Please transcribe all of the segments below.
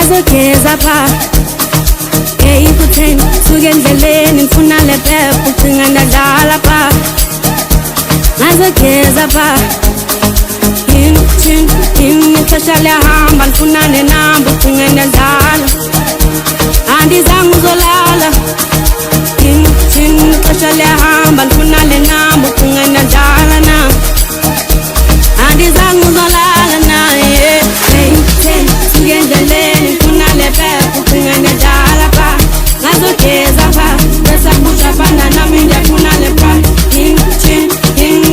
ngazogeza pha ikutheni suke endleleni ngifuna le phepha ucinga ndadlala pha ngazogeza pha ixesha liyahamba ndifuna nenamba ucinga ndadlala andizange uzolala ixesha liyahamba ndifuna le namba ucinga ndadlala na andizange uzolala naye suke endleleni ngifuna le phepha ucinga ndadlala pha ngazogeza pha besabusha phanda nami ndiyafuna le pha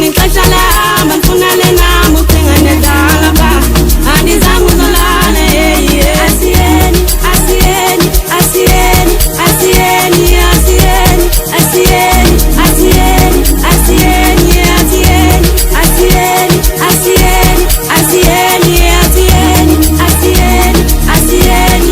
ixesha liyahamba ndifuna le namba ucinga ndadlala pha andizange uzolala Asiyeni, Asiyeni, Asiyeni, Asiyeni, Asiyeni, Asiyeni, Asiyeni, Asiyeni, Asiyeni, Asiyeni, Asiyeni, Asiyeni, Asiyeni, Asiyeni,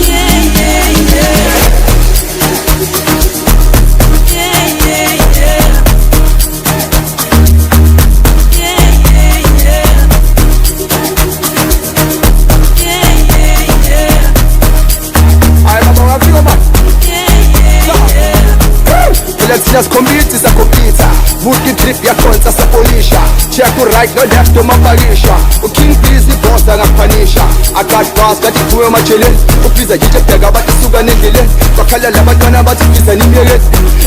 Just complete is a computer. Multi trip ya konza sa polisha. Check to right no left to maparisha. U king please the boss angapanisha. I got pass got it kuwe machele. U please ajije pega bati suga nengele. Bakala la batana bati please animere.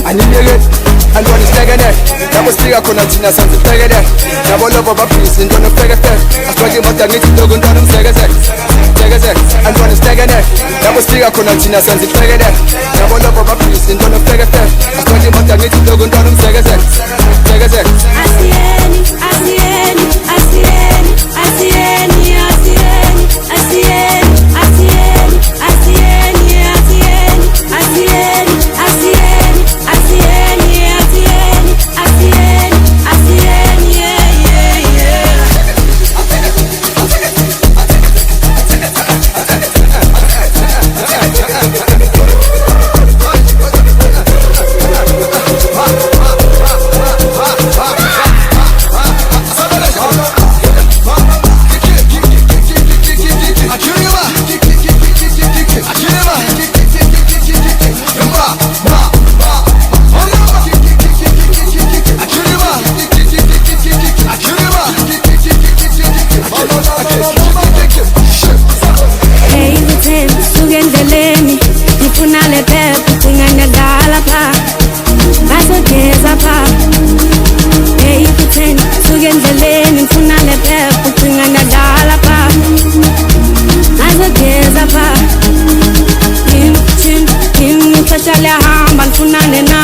Animere. And one is tagane. Nabo stiga kona tina sanzi tagane. Nabo lova ba please ndono fegete. Aswagi matangiti dogo ndono msegeze. And one is tagane. Nabo stiga kona tina sanzi tagane. Nabo lova ba please ndono fegete. Aswagi matangiti dogo ndono msegeze. Asiyeni, Asiyeni, Asiyeni, Asiyeni, Asiyeni, Asiyeni, Asiyeni, Asiyeni, Asiyeni, Asiyeni, Asiyeni, Asiyeni, Asiyeni, Asiyeni, Liyahamba ndifuna nena